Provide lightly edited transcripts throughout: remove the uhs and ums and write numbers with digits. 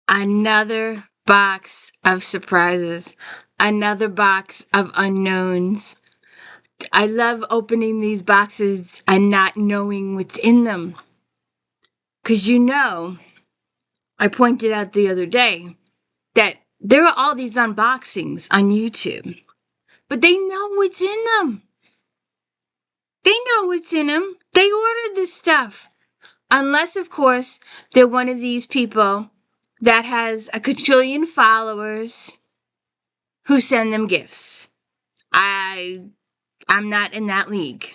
Another box of surprises. Another box of unknowns. I love opening these boxes and not knowing what's in them. Because I pointed out the other day that there are all these unboxings on YouTube. But they know what's in them. They know what's in them. They ordered this stuff. Unless, of course, they're one of these people that has a quadrillion followers who send them gifts. I'm not in that league.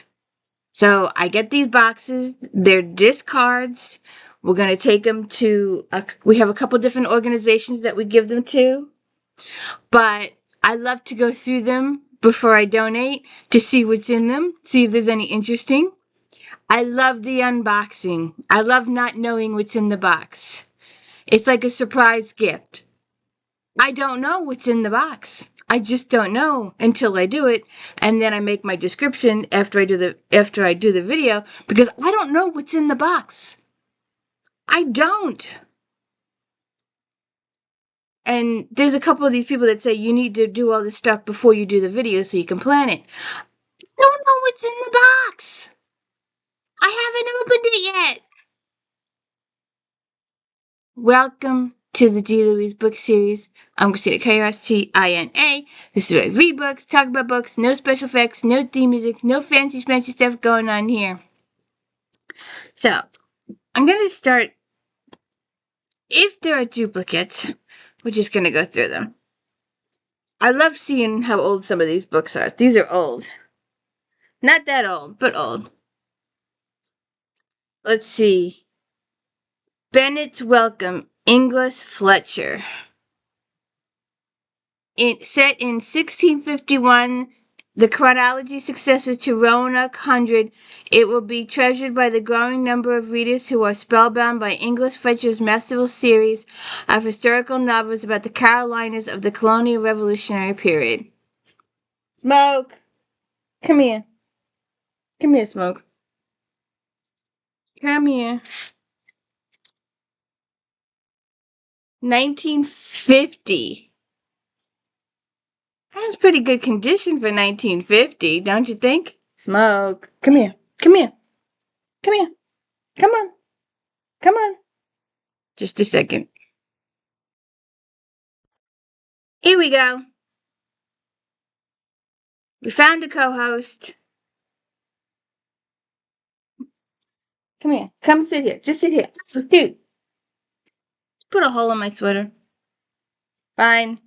So I get these boxes. They're discards. We're going to take them to, we have a couple different organizations that we give them to. But I love to go through them before I donate to see what's in them, see if there's any interesting. I love the unboxing. I love not knowing what's in the box. It's like a surprise gift. I don't know what's in the box. I just don't know until I do it, and then I make my description after I do the video, because I don't know what's in the box. I don't. And there's a couple of these people that say you need to do all this stuff before you do the video so you can plan it. I don't know what's in the box. I haven't opened it yet. Welcome to the D. Louise book series. I'm Christina K-R-S-T-I-N-A. This is where I read books, talk about books, no special effects, no theme music, no fancy schmancy stuff going on here. So, I'm going to start. If there are duplicates, we're just going to go through them. I love seeing how old some of these books are. These are old. Not that old, but old. Let's see. Bennett's Welcome, Inglis Fletcher. Set in 1651, the chronology successor to Roanoke 100, it will be treasured by the growing number of readers who are spellbound by Inglis Fletcher's masterful series of historical novels about the Carolinas of the colonial revolutionary period. Smoke! Come here. Come here, Smoke. Come here. 1950. That's pretty good condition for 1950, don't you think? Smoke. Come here. Come here. Come here. Come on. Come on. Just a second. Here we go. We found a co-host. Come here. Come sit here. Just sit here. Dude. Put a hole in my sweater. Fine.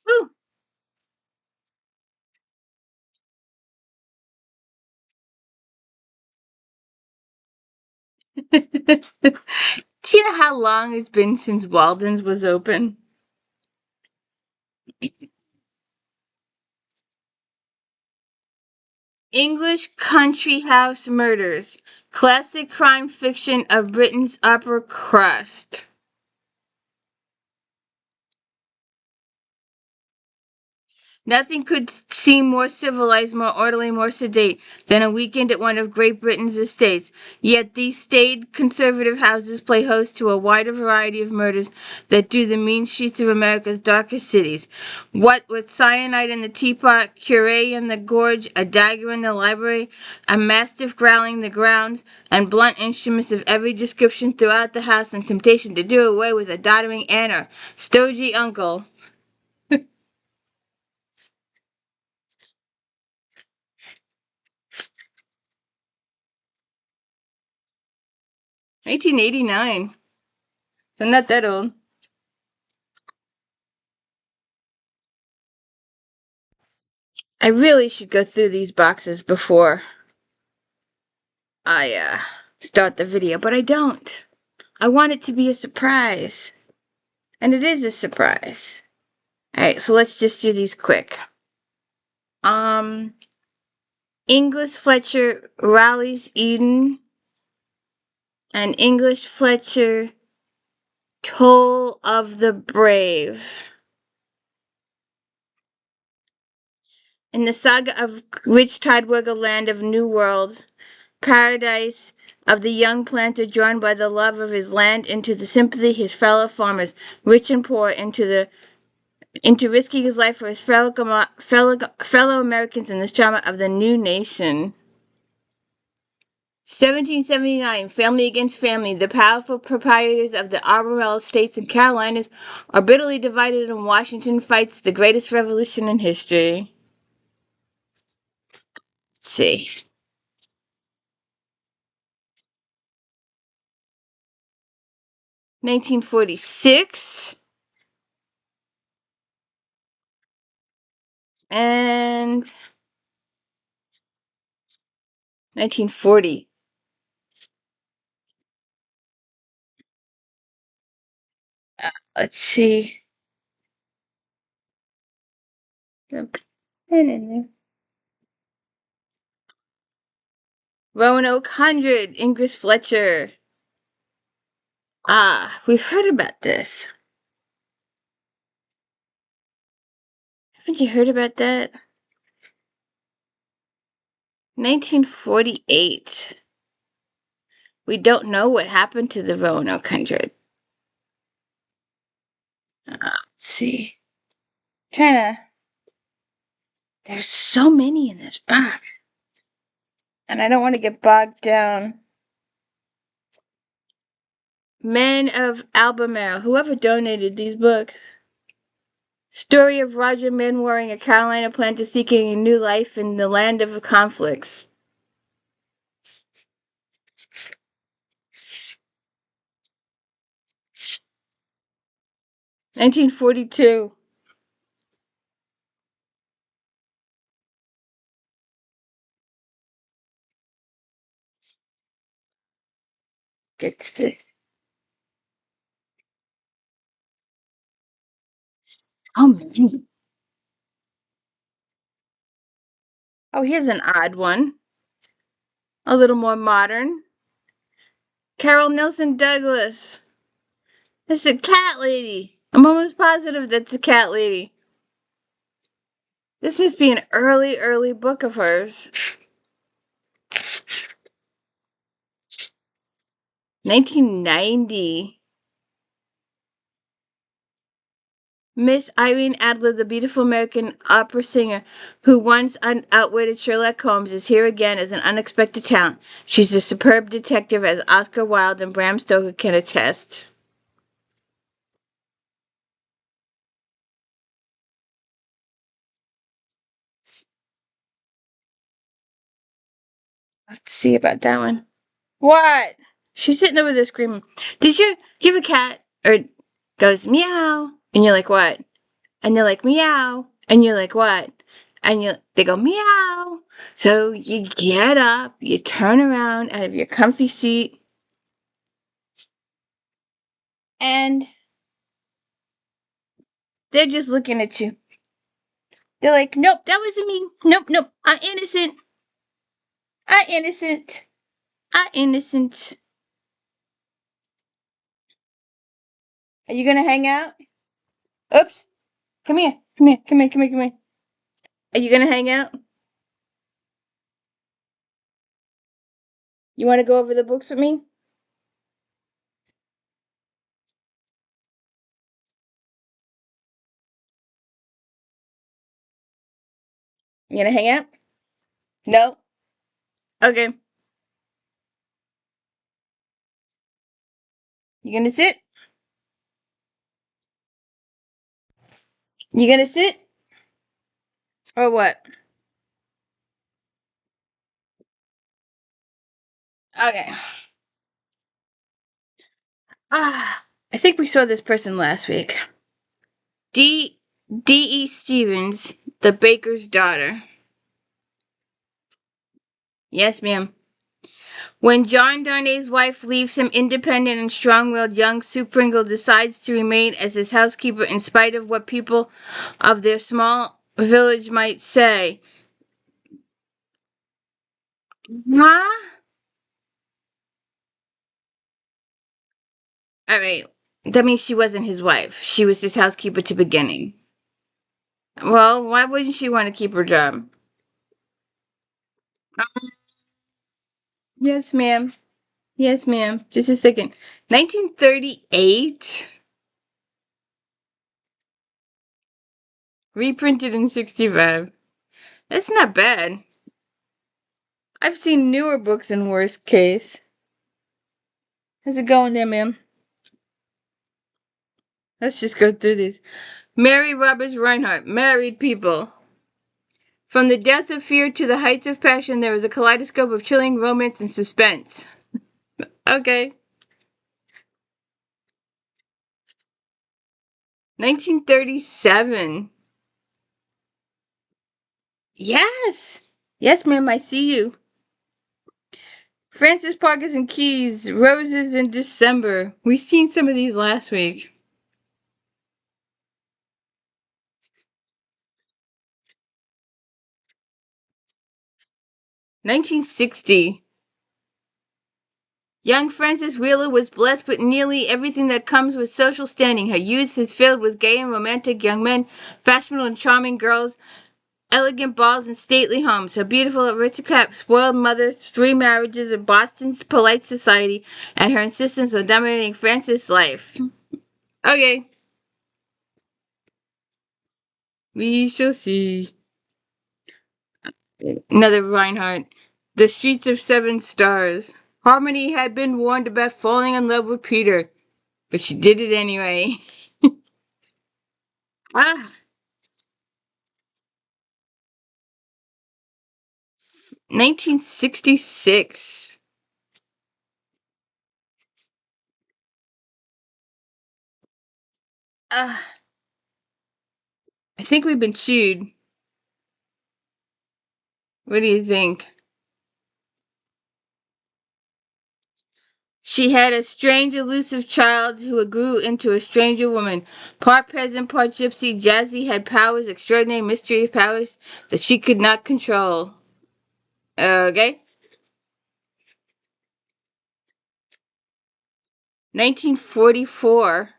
Woo. Do you know how long it's been since Walden's was open? English Country House Murders. Classic crime fiction of Britain's upper crust. Nothing could seem more civilized, more orderly, more sedate than a weekend at one of Great Britain's estates. Yet these staid, conservative houses play host to a wider variety of murders that do the mean streets of America's darkest cities. What with cyanide in the teapot, curé in the gorge, a dagger in the library, a mastiff growling the grounds, and blunt instruments of every description throughout the house, and temptation to do away with a doddering aunt or stodgy uncle. 1989. So not that old. I really should go through these boxes before I start the video, but I don't. I want it to be a surprise. And it is a surprise. Alright, so let's just do these quick. Inglis Fletcher Raleigh's Eden and Inglis Fletcher Toll of the Brave. In the saga of rich Tidewoggle land of New World, paradise of the young planter drawn by the love of his land into the sympathy of his fellow farmers, rich and poor, into risking his life for his fellow Americans in this drama of the new nation. 1779, family against family. The powerful proprietors of the Albemarle estates in Carolinas are bitterly divided, and Washington fights the greatest revolution in history. Let's see. (1946) and 1940. Let's see. The pen in there. Roanoke 100, Ingress Fletcher. We've heard about this. Haven't you heard about that? 1948. We don't know what happened to the Roanoke 100. Let's see. There's so many in this book. And I don't want to get bogged down. Men of Albemarle. Whoever donated these books. Story of Roger Manwaring, a Carolina planter seeking a new life in the land of conflicts. (1942). Gets this. So many. Oh, here's an odd one. A little more modern. Carol Nelson Douglas. That's a cat lady. I'm almost positive that's a cat lady. This must be an early book of hers. 1990. Miss Irene Adler, the beautiful American opera singer who once outwitted Sherlock Holmes, is here again as an unexpected talent. She's a superb detective, as Oscar Wilde and Bram Stoker can attest. Let's see about that one. What? She's sitting over there screaming. Did you have a cat? Or goes meow, and you're like, what? And they're like, meow, and you're like, what? And they go meow. So you get up, you turn around out of your comfy seat, and they're just looking at you. They're like, nope, that wasn't me. Nope, I'm innocent. I'm innocent. I'm innocent. Are you gonna hang out? Oops. Come here. Are you gonna hang out? You wanna go over the books with me? You gonna hang out? No? Okay. You gonna sit? You gonna sit? Or what? Okay. I think we saw this person last week. D.E. Stevens, the baker's daughter. Yes, ma'am. When John Darnay's wife leaves him, independent and strong-willed young Sue Pringle decides to remain as his housekeeper in spite of what people of their small village might say. Huh? Alright, that means she wasn't his wife. She was his housekeeper to beginning. Well, why wouldn't she want to keep her job? Yes, ma'am. Yes, ma'am. Just a second. 1938. Reprinted in 65. That's not bad. I've seen newer books in worse case. How's it going there, ma'am? Let's just go through these. Mary Roberts Reinhardt, Married People. From the depth of fear to the heights of passion, there was a kaleidoscope of chilling romance and suspense. Okay. 1937. Yes! Yes, ma'am, I see you. Francis Parkes and Keys, Roses in December. We've seen some of these last week. 1960. Young Frances Wheeler was blessed with nearly everything that comes with social standing. Her youth is filled with gay and romantic young men, fashionable and charming girls, elegant balls and stately homes. Her beautiful aristocrat, spoiled mother, 3 marriages in Boston's polite society, and her insistence on dominating Frances' life. Okay. We shall see. Another Reinhardt. The Streets of 7 Stars. Harmony had been warned about falling in love with Peter, but she did it anyway. 1966. I think we've been chewed. What do you think? She had a strange, elusive child who grew into a stranger woman. Part peasant, part gypsy, Jazzy had powers, extraordinary mystery powers that she could not control. Okay? 1944.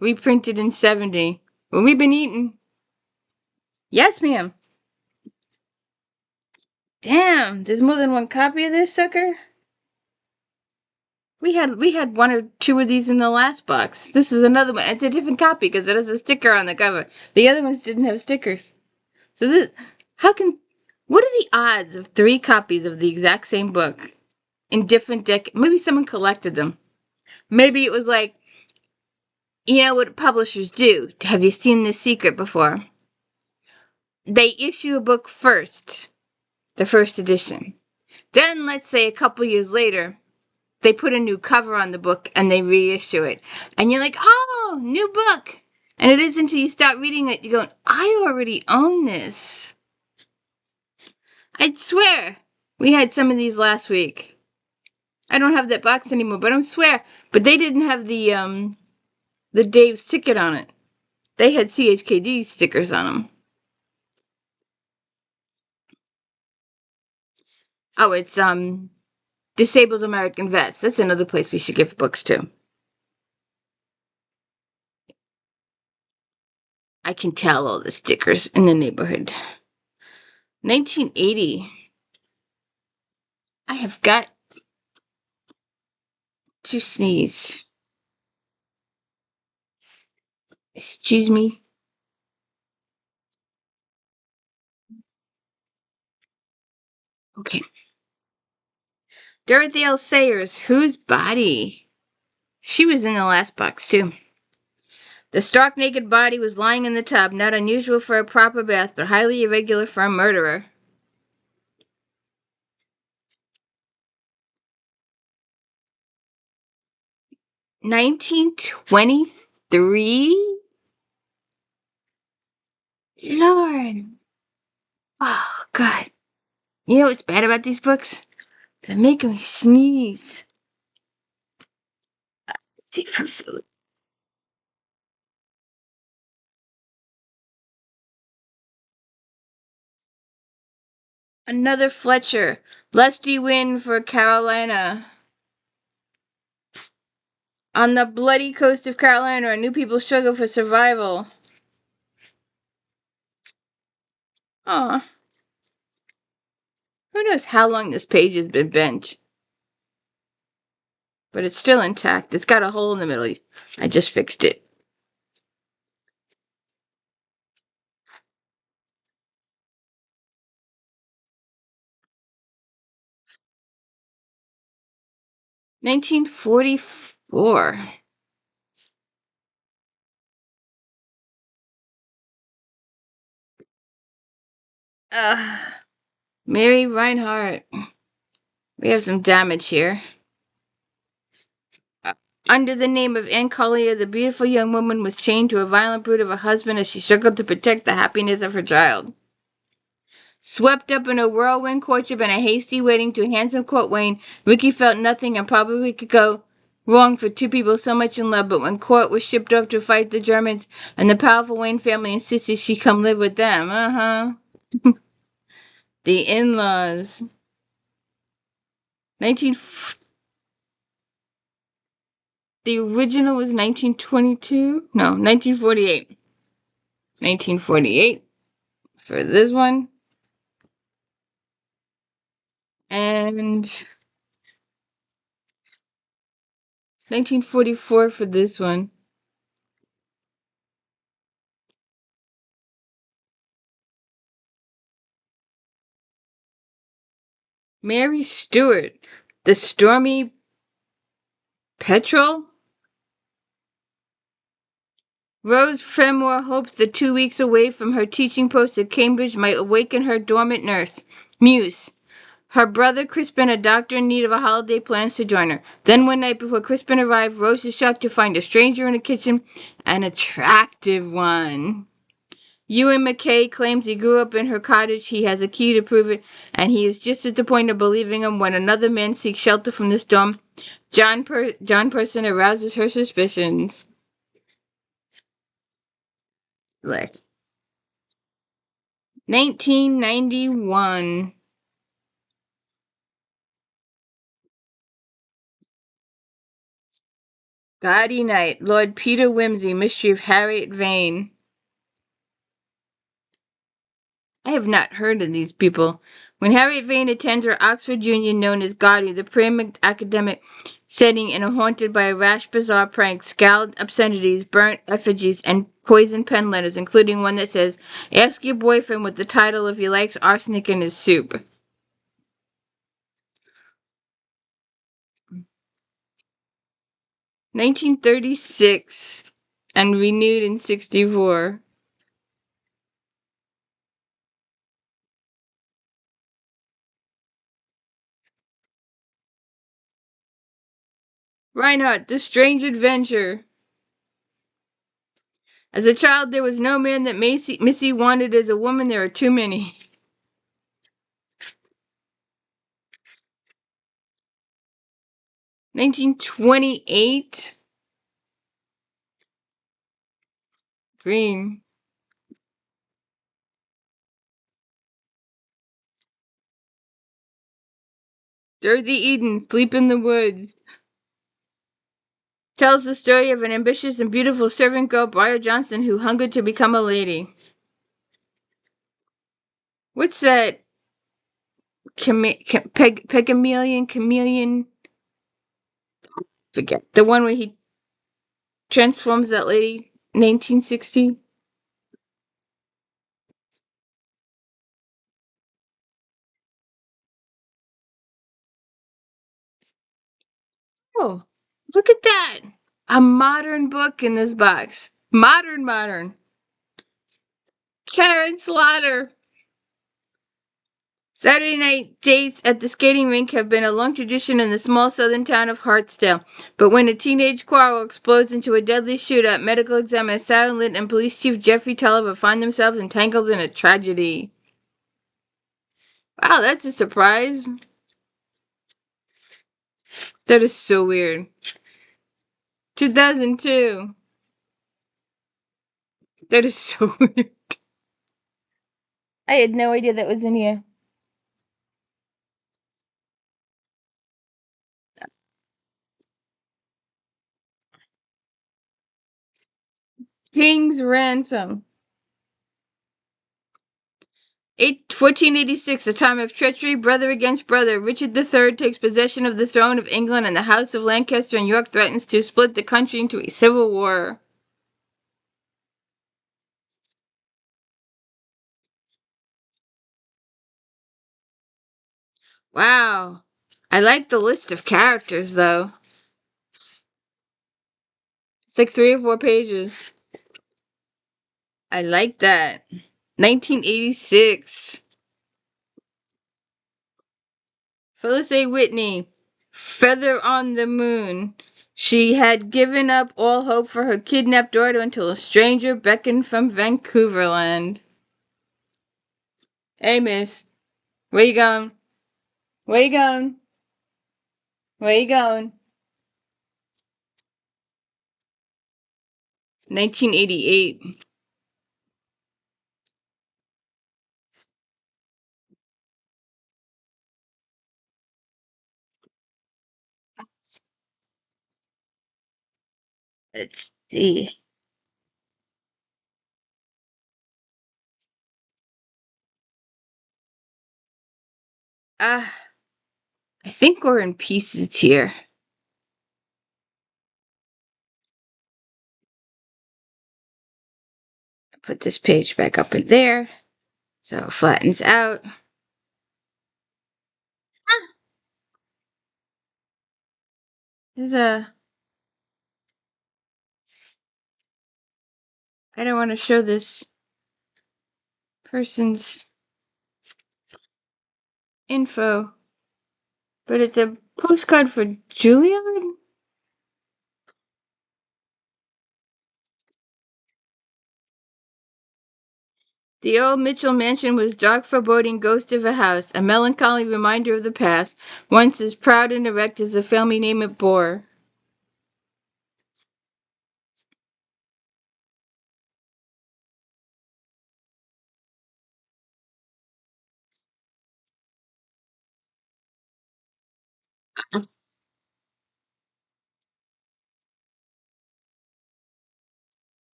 Reprinted in 70. Well, we've been eating. Yes, ma'am. Damn, there's more than one copy of this sucker? We had 1 or 2 of these in the last box. This is another one. It's a different copy because it has a sticker on the cover. The other ones didn't have stickers. So this, what are the odds of 3 copies of the exact same book in different maybe someone collected them. Maybe it was like, you know what publishers do? Have you seen this secret before? They issue a book first, the first edition. Then, let's say a couple years later, they put a new cover on the book and they reissue it. And you're like, oh, new book. And it isn't until you start reading it, you're going, I already own this. I'd swear we had some of these last week. I don't have that box anymore, but I swear. But they didn't have the Dave's ticket on it. They had CHKD stickers on them. Oh, it's Disabled American Vets. That's another place we should give books to. I can tell all the stickers in the neighborhood. 1980. I have got to sneeze. Excuse me. Okay. Dorothy L. Sayers, Whose Body? She was in the last box, too. The stark naked body was lying in the tub, not unusual for a proper bath, but highly irregular for a murderer. $1923? Lord. Oh, God. You know what's bad about these books? They're making me sneeze. Take for food. Another Fletcher. Lusty win for Carolina. On the bloody coast of Carolina, where new people struggle for survival. Aw. Who knows how long this page has been bent? But it's still intact. It's got a hole in the middle. I just fixed it. "1944. Mary RINEHART. We have some damage here. Under the name of Anne Collier, the beautiful young woman was chained to a violent brute of a husband as she struggled to protect the happiness of her child. Swept up in a whirlwind courtship and a hasty wedding to a handsome court Wayne, Ricky felt nothing and probably could go wrong for two people so much in love, but when Court was shipped off to fight the Germans and the powerful Wayne family insisted she come live with them. The in-laws. 19... The original was 1922? No, 1948. 1948 for this one. And 1944 for this one. Mary Stewart, the stormy PETREL? Rose Fremore hopes that 2 weeks away from her teaching post at Cambridge might awaken her dormant muse. Her brother Crispin, a doctor in need of a holiday, plans to join her. Then one night before Crispin arrived, Rose is shocked to find a stranger in the kitchen, an attractive one. Ewan McKay claims he grew up in her cottage. He has a key to prove it, and he is just at the point of believing him when another man seeks shelter from the storm. John Person arouses her suspicions. Like 1991. Gaudy Night, Lord Peter Wimsey, Mystery of Harriet Vane. I have not heard of these people. When Harriet Vane attends her Oxford Union known as GAUDY, the prim academic setting in a haunted by a rash bizarre prank, scowled obscenities, burnt effigies, and poisoned pen letters, including one that says, "Ask your boyfriend with the title if he likes arsenic in his soup." 1936 and renewed in 64. Reinhardt, The Strange Adventure. As a child, there was no man that Missy wanted. As a woman, there are too many. 1928. Green. Dorothy Eden, Sleep in the Woods. Tells the story of an ambitious and beautiful servant girl, Briar Johnson, who hungered to become a lady. What's that? Chameleon? Forget. The one where he transforms that lady? 1960? Oh, look at that! A modern book in this box. Modern. Karen Slaughter. Saturday night dates at the skating rink have been a long tradition in the small southern town of Hartsdale. But when a teenage quarrel explodes into a deadly shootout, medical examiner Sarah Lind and police chief Jeffrey Tulliver find themselves entangled in a tragedy. Wow, that's a surprise. That is so weird. 2002. That is so weird. I had no idea that was in here. King's Ransom. 1486, a time of treachery, brother against brother. Richard III takes possession of the throne of England, and the House of Lancaster and York threatens to split the country into a civil war. Wow. I like the list of characters, though. It's like 3 or 4 pages. I like that. 1986. Phyllis A. Whitney. Feather on the Moon. She had given up all hope for her kidnapped daughter until a stranger beckoned from Vancouverland. Hey, miss. Where you going? Where you going? Where you going? 1988. Let's see. I think we're in pieces here. Put this page back up in there so it flattens out. There's a. I don't want to show this person's info, but it's a postcard for Juilliard? The old Mitchell mansion was dark, foreboding ghost of a house, a melancholy reminder of the past, once as proud and erect as the family name it bore.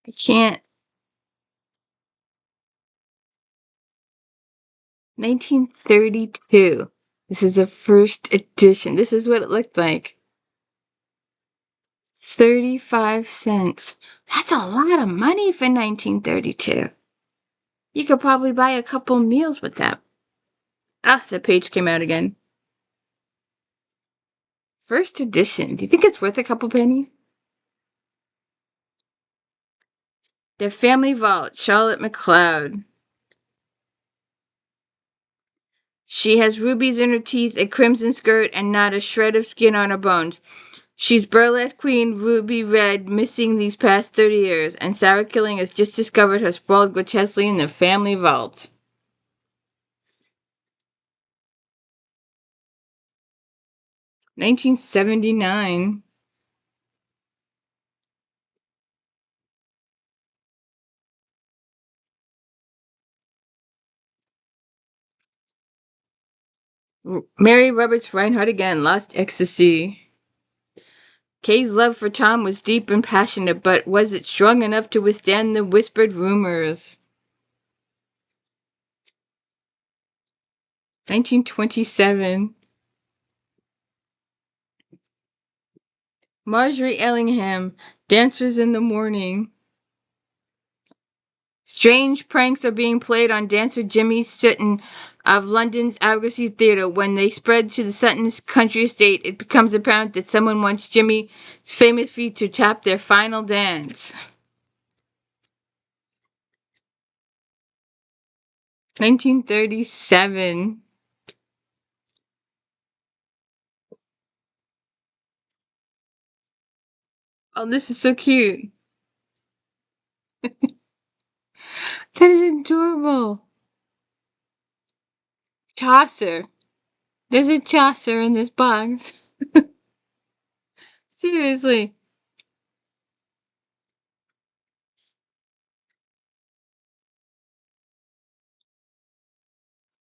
I can't. 1932. This is the first edition. This is what it looked like. 35 cents. That's a lot of money for 1932. You could probably buy a couple meals with that. Ah, the page came out again. First edition. Do you think it's worth a couple pennies? The Family Vault, Charlotte MacLeod. She has rubies in her teeth, a crimson skirt, and not a shred of skin on her bones. She's burlesque queen, ruby red, missing these past 30 years, and Sarah Killing has just discovered her sprawled grotesquely in the family vault. $19.79. Mary Roberts Reinhardt again, Lost Ecstasy. Kay's love for Tom was deep and passionate, but was it strong enough to withstand the whispered rumors? 1927. Margery Allingham, Dancers in the Morning. Strange pranks are being played on dancer Jimmy Sutton of London's Argosy Theatre. When they spread to the Sutton's country estate, it becomes apparent that someone wants Jimmy's famous feet to tap their final dance. 1937. Oh, this is so cute. That is adorable. Chaucer. There's a Chaucer in this box. Seriously.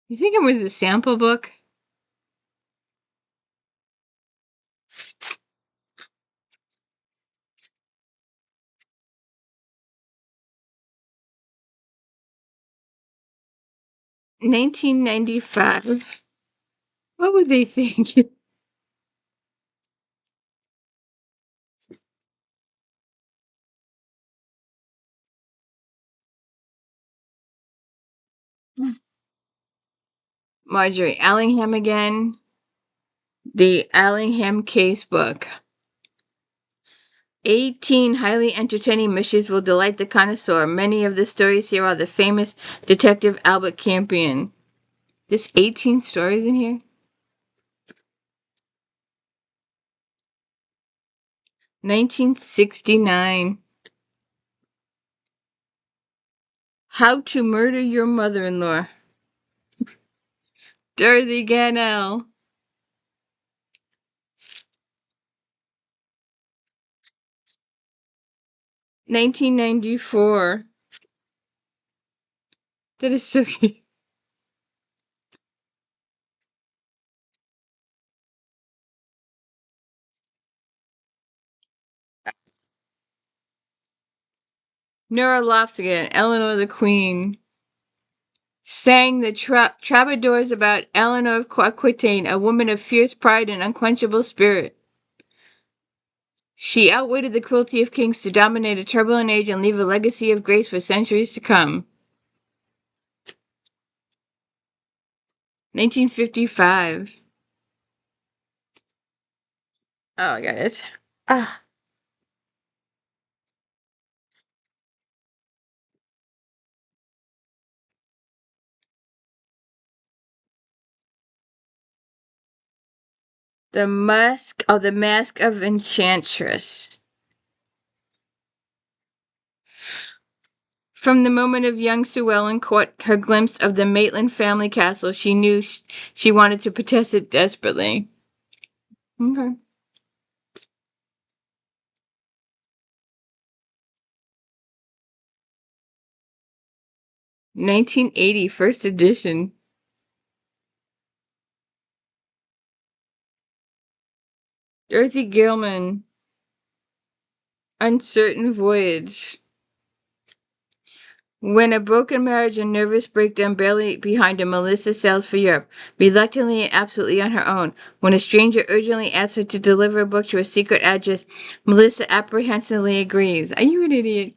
You think it was a sample book? 1995. What would they think? Margery Allingham again. The Allingham Casebook. 18 highly entertaining mysteries will delight the connoisseur. Many of the stories here are the famous Detective Albert Campion. There's 18 stories in here? 1969. How to Murder Your Mother-in-Law. Dorothy CANNELL. 1994. That is so cute. NORAH LOFTS again. Eleanor the Queen. Sang the troubadours about Eleanor of Aquitaine, a woman of fierce pride and unquenchable spirit. She outwitted the cruelty of kings to dominate a turbulent age and leave a legacy of grace for centuries to come. 1955. Oh, I got it. Ah. The Mask of Enchantress. From the moment of young Sue Ellen caught her glimpse of the Maitland family castle, she knew she wanted to possess it desperately. Okay. 1980, first edition. Dorothy GILMAN. Uncertain Voyage. When a broken marriage and nervous breakdown barely behind her, Melissa sails for Europe, reluctantly and absolutely on her own. When a stranger urgently asks her to deliver a book to a secret address, Melissa apprehensively agrees. Are you an idiot?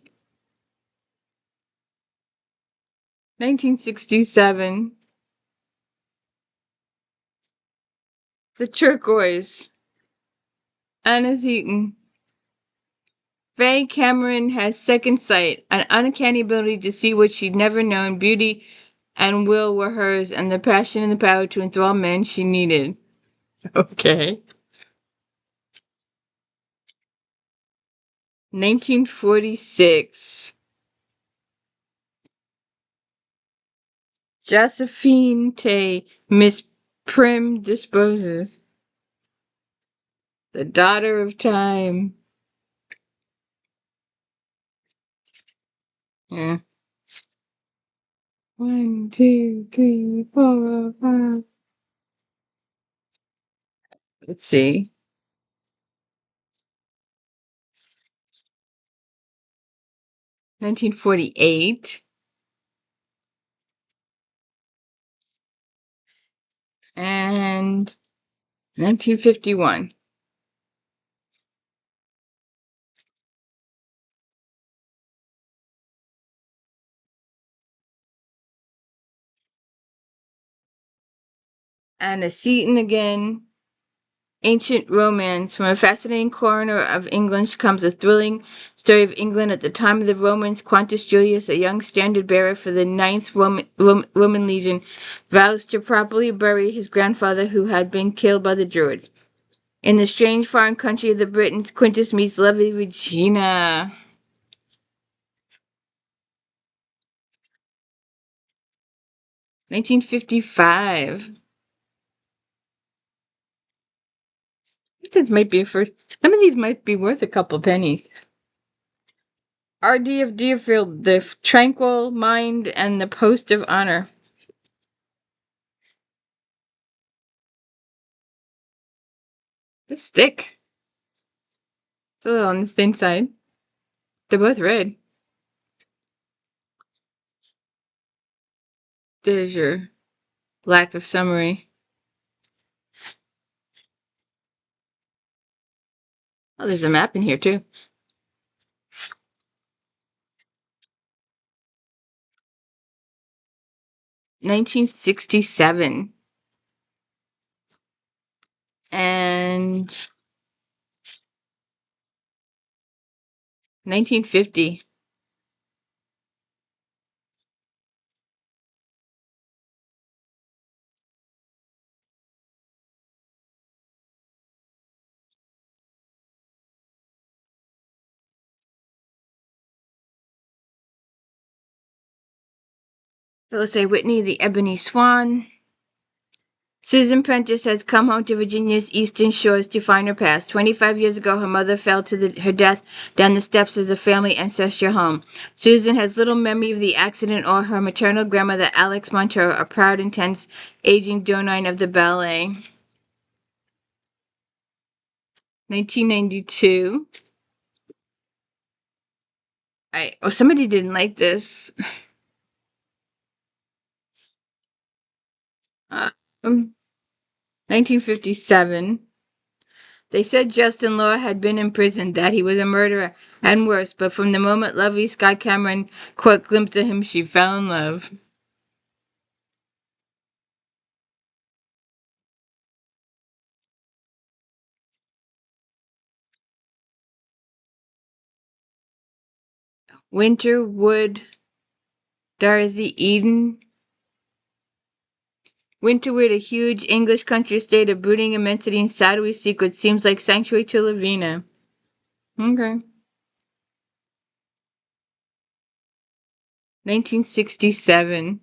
1967. The Turquoise. Anna Seton. Faye Cameron has second sight, an uncanny ability to see what she'd never known. Beauty and will were hers, and the passion and the power to enthrall men she needed. Okay. 1946. Josephine Tay, Miss Prim disposes. The Daughter of Time. Yeah. 1, 2, 3, 4, 5. Let's see. 1948. And 1951. Anna Seton again. Ancient Romance. From a fascinating corner of England comes a thrilling story of England at the time of the Romans. Quintus Julius, a young standard-bearer for the 9th Roman Legion, vows to properly bury his grandfather who had been killed by the Druids. In the strange foreign country of the Britons, Quintus meets lovely Regina. 1955. This might be a first. Some of these might be worth a couple pennies. R.D. of Deerfield, The Tranquil Mind and the Post of Honor. This is thick. It's a little on the thin side. They're both red. There's your Lack of summary. Oh, there's a map in here too. 1967 and 1950. Phyllis A. Whitney, The Ebony Swan. Susan Prentice has come home to Virginia's eastern shores to find her past. 25 years ago, her mother fell to her death down the steps of the family ancestral home. Susan has little memory of the accident or her maternal grandmother, Alex Montero, a proud, intense, aging Donine of the ballet. 1992. Somebody didn't like this. 1957. They said Justin Law had been in prison, that he was a murderer, and worse, but from the moment lovely Scott Cameron caught a glimpse of him, she fell in love. Winterwood, Dorothy Eden. Winterwood, a huge English country estate of brooding immensity and shadowy secrets, seems like sanctuary to Lavina. Okay. 1967.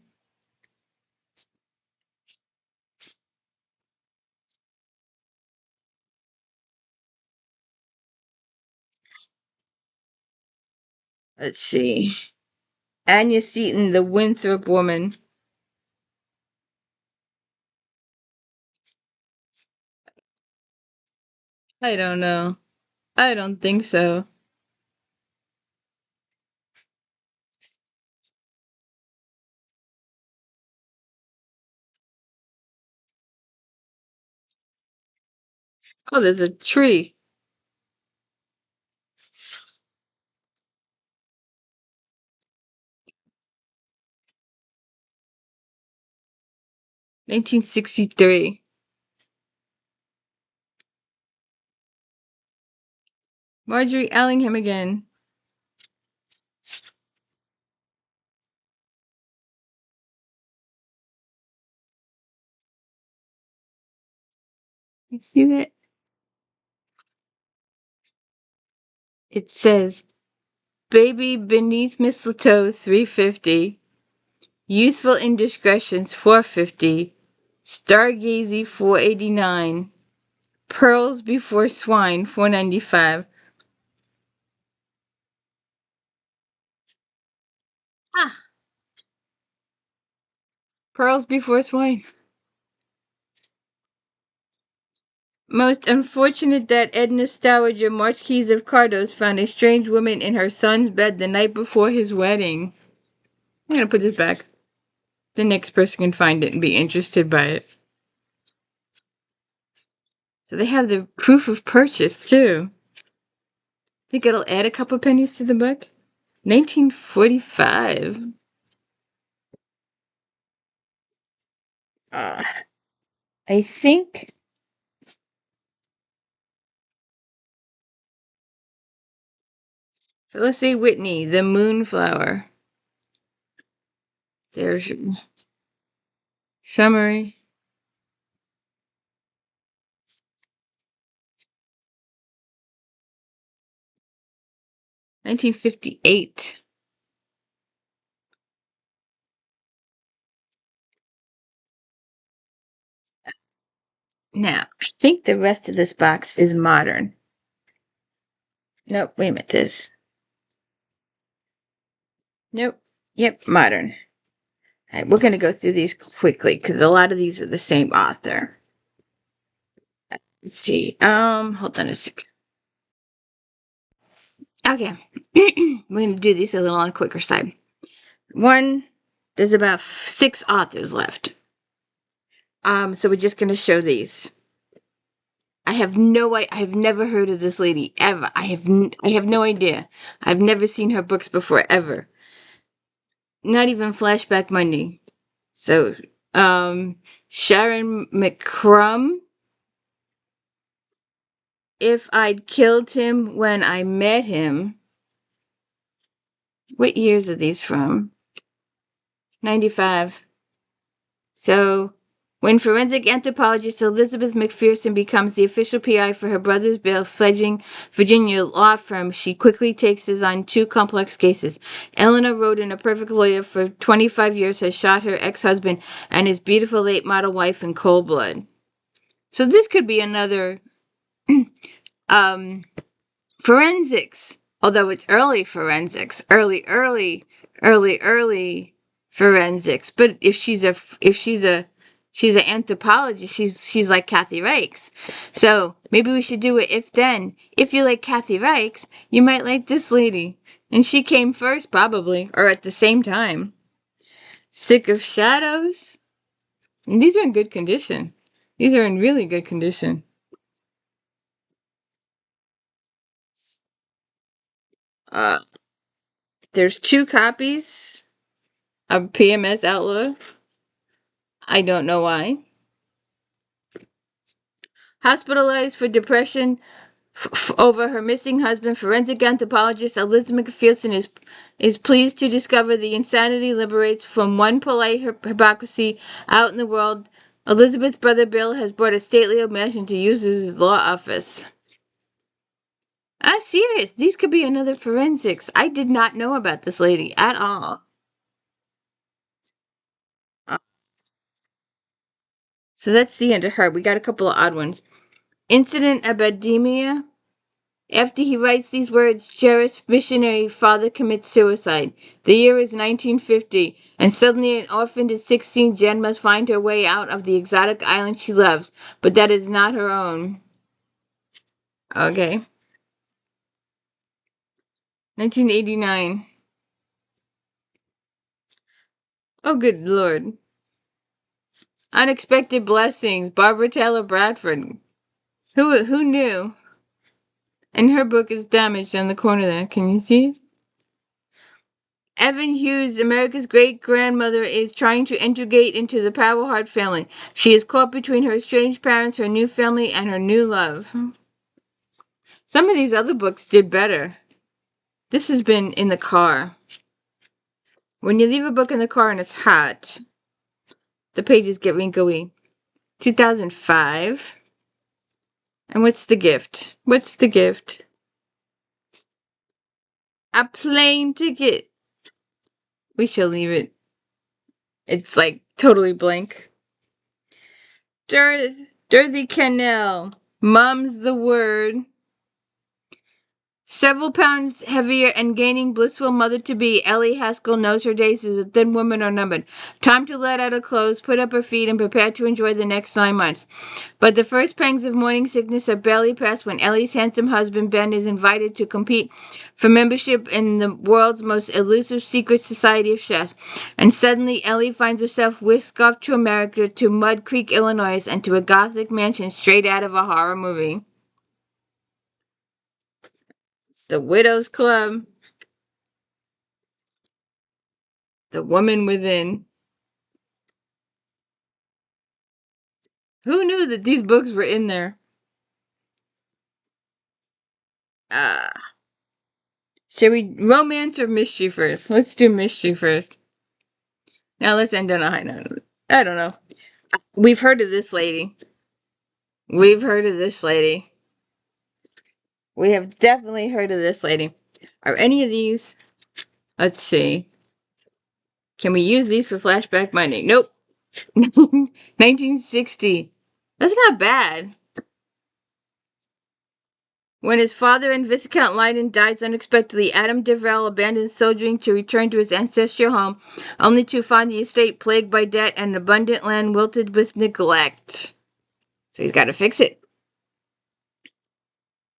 Let's see. Anya Seton, the Winthrop Woman. I don't know. I don't think so. Oh, there's a tree. (1963). Margery Allingham again. You see that? It says, Baby Beneath Mistletoe 350, Youthful Indiscretions 450, Stargazy 489, Pearls Before Swine 495. Ah! Pearls Before Swine. Most unfortunate that Edna Dowager Marquise of Cardos found a strange woman in her son's bed the night before his wedding. I'm gonna put this back. The next person can find it and be interested by it. So they have the proof of purchase too. Think it'll add a couple pennies to the book? 1945. I think Phyllis A. Whitney, The Moonflower. There's summary. (1958). Now, I think the rest of this box is modern. Nope, wait a minute. This. Nope. Yep, modern. All right, we're going to go through these quickly because a lot of these are the same author. Let's see. Hold on a second. Okay. We're going to do these a little on the quicker side. There's about 6 authors left. So we're just gonna show these. I have never heard of this lady ever. I have no idea. I've never seen her books before ever. Not even Flashback Monday. So, Sharon McCrum. If I'd killed him when I met him. What years are these from? 95. So, when forensic anthropologist Elizabeth McPherson becomes the official PI for her brother's fledgling Virginia law firm, she quickly takes on two complex cases. Eleanor Roden, a perfect lawyer for 25 years, has shot her ex-husband and his beautiful late model wife in cold blood. So this could be another forensics, although it's early forensics, early forensics. But if she's an anthropologist, she's like Kathy Reichs. So maybe we should do it if then. If you like Kathy Reichs, you might like this lady. And she came first, probably, or at the same time. Sick of Shadows. And these are in good condition. These are in really good condition. There's 2 copies of PMS Outlaw. I don't know why. Hospitalized for depression over her missing husband, forensic anthropologist Elizabeth McPherson is pleased to discover the insanity liberates from one polite hypocrisy out in the world. Elizabeth's brother Bill has bought a stately old mansion to use as his law office. I'm serious. These could be another forensics. I did not know about this lady at all. So that's the end of her. We got a couple of odd ones. Incident at BADAMYA. After he writes these words, cherished missionary father commits suicide. The year is 1950, and suddenly an orphaned at 16, Jen must find her way out of the exotic island she loves, but that is not her own. Okay. 1989. Oh, good Lord. Unexpected Blessings, Barbara Taylor Bradford. Who knew? And her book is damaged on the corner there. Can you see it? Evan Hughes, America's great-grandmother, is trying to integrate into the Powerheart family. She is caught between her estranged parents, her new family, and her new love. Some of these other books did better. This has been in the car. When you leave a book in the car and it's hot, the pages get wrinkly. 2005. And what's the gift? What's the gift? A plane ticket. We shall leave it. It's like totally blank. Dorothy CANNELL. Mum's the word. Several pounds heavier and gaining blissful mother-to-be, Ellie Haskell knows her days as a thin woman are numbered. Time to let out her clothes, put up her feet, and prepare to enjoy the next 9 months. But the first pangs of morning sickness are barely past when Ellie's handsome husband, Ben, is invited to compete for membership in the world's most elusive secret society of chefs. And suddenly, Ellie finds herself whisked off to America, to Mud Creek, Illinois, and to a gothic mansion straight out of a horror movie. The Widows Club. The Woman Within. Who knew that these books were in there? Shall we romance or mystery first? Let's do mystery first. Now let's end on a high note. I don't know. We've heard of this lady. We've heard of this lady. We have definitely heard of this lady. Are any of these... Let's see. Can we use these for flashback Monday? Nope. 1960. That's not bad. When his father and Viscount Leyden dies unexpectedly, Adam Deverell abandons soldiering to return to his ancestral home, only to find the estate plagued by debt and abundant land wilted with neglect. So he's got to fix it.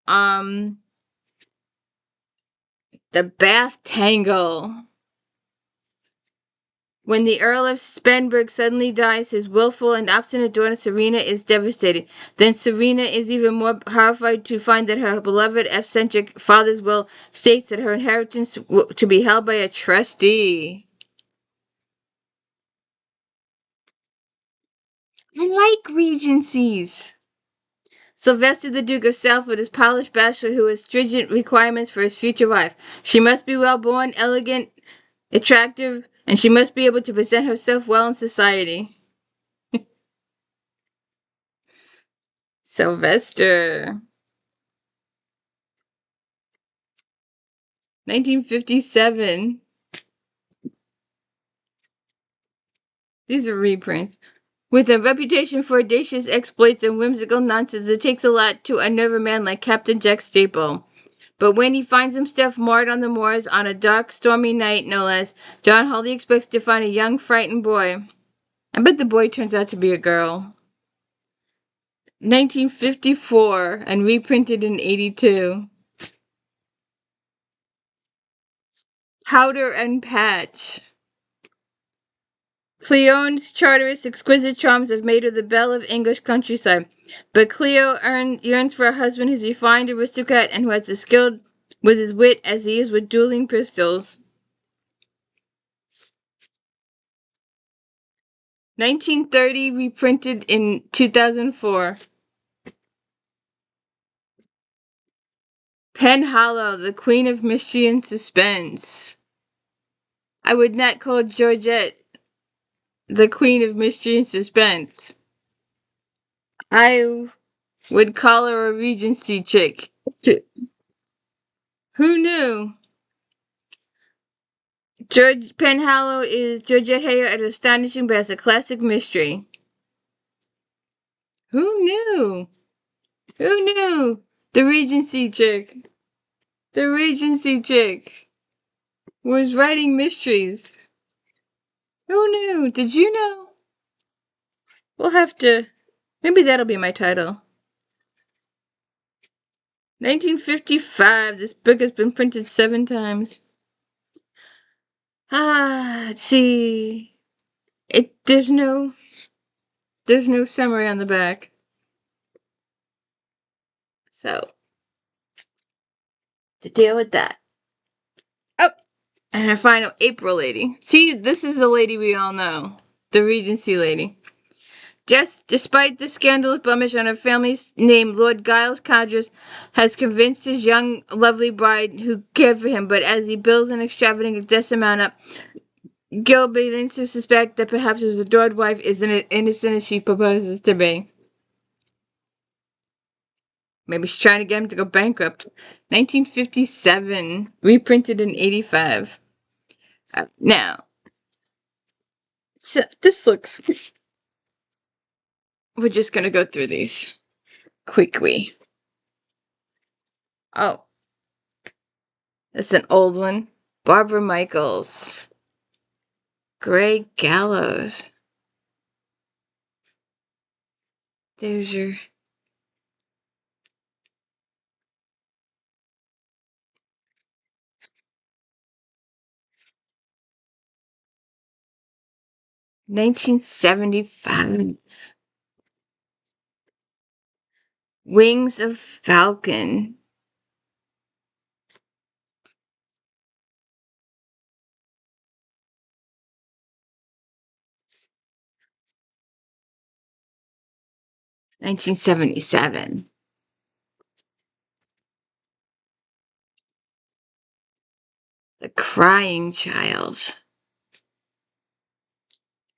The Bath Tangle. When the Earl of Spenberg suddenly dies, his willful and obstinate daughter Serena is devastated. Then Serena is even more horrified to find that her beloved eccentric father's will states that her inheritance to be held by a trustee. I like regencies. Sylvester, the Duke of Salford, is a polished bachelor who has stringent requirements for his future wife. She must be well-born, elegant, attractive, and she must be able to present herself well in society. Sylvester. 1957. These are reprints. With a reputation for audacious exploits and whimsical nonsense, it takes a lot to unnerve a man like Captain Jack Staple. But when he finds himself moored on the moors on a dark, stormy night, no less, John hardly expects to find a young, frightened boy. I bet the boy turns out to be a girl. 1954 and reprinted in 82. Powder and Patch. Cleone's Charteris' exquisite charms have made her the belle of English countryside, but Cleo yearns for a husband who's a refined aristocrat and who has as skilled with his wit as he is with dueling pistols. 1930, reprinted in 2004. Penhallow, the Queen of Mystery and Suspense. I would not call Georgette the Queen of Mystery and Suspense. I would call her a Regency chick. Who knew? Penhallow is Georgette Heyer at astonishing but as a classic mystery. Who knew? Who knew? The Regency chick. The Regency chick was writing mysteries. Who knew? Did you know? We'll have to... Maybe that'll be my title. 1955. This book has been printed 7 times. Let's see. There's no summary on the back. So, to deal with that. Oh! And our final April lady. See, this is the lady we all know. The Regency lady. Just despite the scandalous blemish on her family's name, Lord Giles Cadres has convinced his young, lovely bride who cared for him, but as he bills an extravagant excess amount up, Gil begins to suspect that perhaps his adored wife isn't as innocent as she proposes to be. Maybe she's trying to get him to go bankrupt. 1957, reprinted in 85. Now, so this looks... We're just gonna go through these quickly. Oh, that's an old one. Barbara Michaels. Grey Gallows. There's your... $1975. Wings of Falcon. $1977. The Crying Child.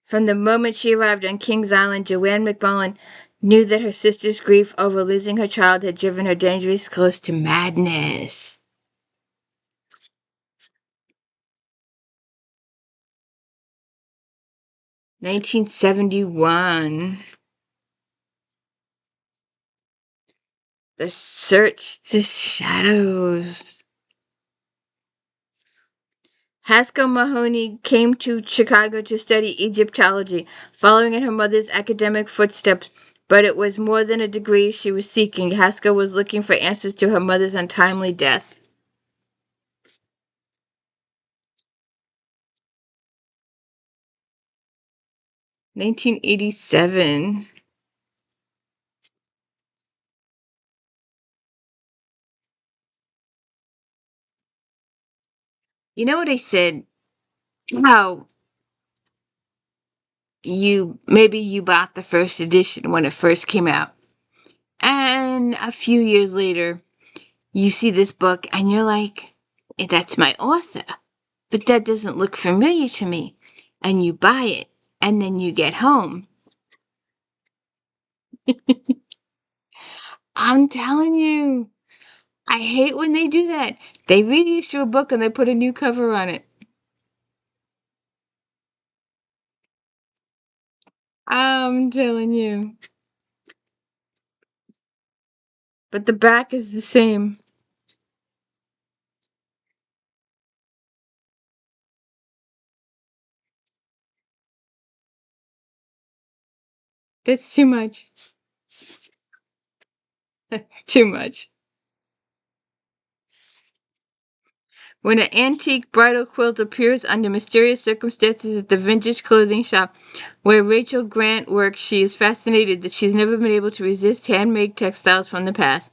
From the moment she arrived on Kings Island, Joanne McMullen knew that her sister's grief over losing her child had driven her dangerously close to madness. $1971. The Search the Shadows. Haskell Mahoney came to Chicago to study Egyptology, following in her mother's academic footsteps, but it was more than a degree she was seeking. Haskell was looking for answers to her mother's untimely death. 1987. You know what I said? How maybe you bought the first edition when it first came out. And a few years later, you see this book and you're like, that's my author. But that doesn't look familiar to me. And you buy it. And then you get home. I'm telling you, I hate when they do that. They reissue a book and they put a new cover on it. I'm telling you. But the back is the same. That's too much. Too much. When an antique bridal quilt appears under mysterious circumstances at the vintage clothing shop where Rachel Grant works, she is fascinated that she's never been able to resist handmade textiles from the past.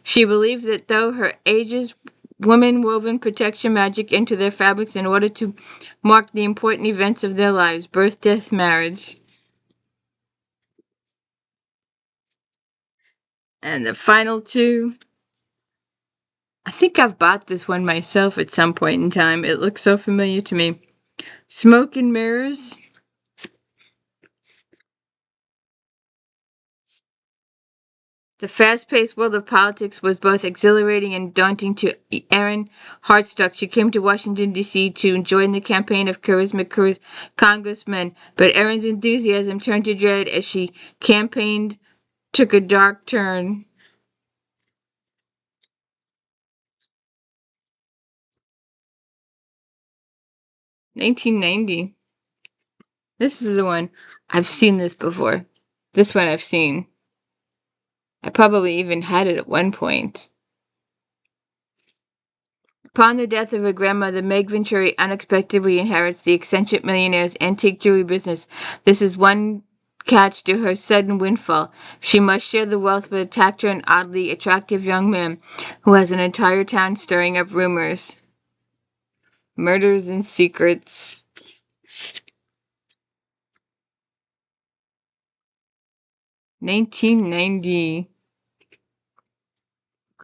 She believes that though her ages, women woven protection magic into their fabrics in order to mark the important events of their lives: birth, death, marriage. And the final two. I think I've bought this one myself at some point in time. It looks so familiar to me. Smoke and Mirrors. The fast-paced world of politics was both exhilarating and daunting to Erin Hartsock. She came to Washington, D.C. to join the campaign of charismatic congressmen, but Erin's enthusiasm turned to dread as she campaigned took a dark turn. 1990. This is the one. I've seen this before. This one I've seen. I probably even had it at one point. Upon the death of her grandmother, Meg Venturi unexpectedly inherits the eccentric millionaire's antique jewelry business. This is one catch to her sudden windfall. She must share the wealth with a tactful and oddly attractive young man who has an entire town stirring up rumors. Murders and Secrets. 1990.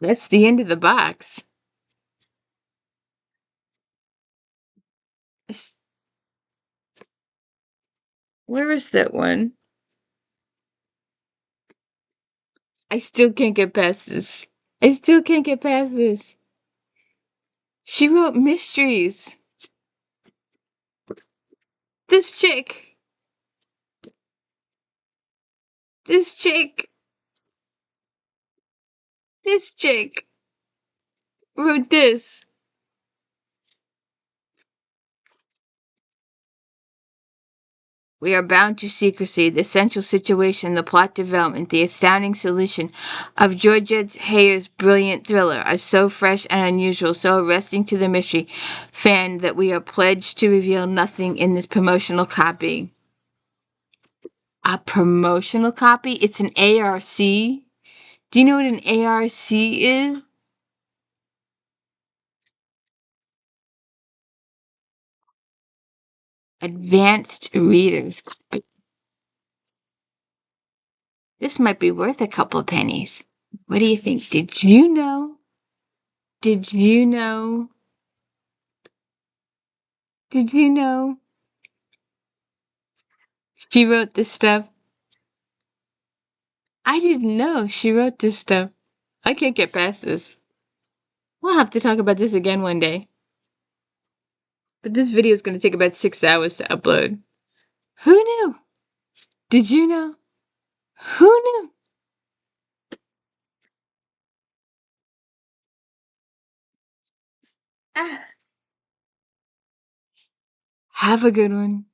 That's the end of the box. Where is that one? I still can't get past this. I still can't get past this. She wrote mysteries. This chick. This chick. This chick wrote this. We are bound to secrecy, the central situation, the plot development, the astounding solution of Georgette Heyer's brilliant thriller are so fresh and unusual, so arresting to the mystery fan that we are pledged to reveal nothing in this promotional copy. A promotional copy? It's an ARC? Do you know what an ARC is? Advanced Readers Copy. This might be worth a couple of pennies. What do you think? Did you know? Did you know? Did you know? She wrote this stuff. I didn't know she wrote this stuff. I can't get past this. We'll have to talk about this again one day. But this video is going to take about 6 hours to upload. Who knew? Did you know? Who knew? Ah. Have a good one.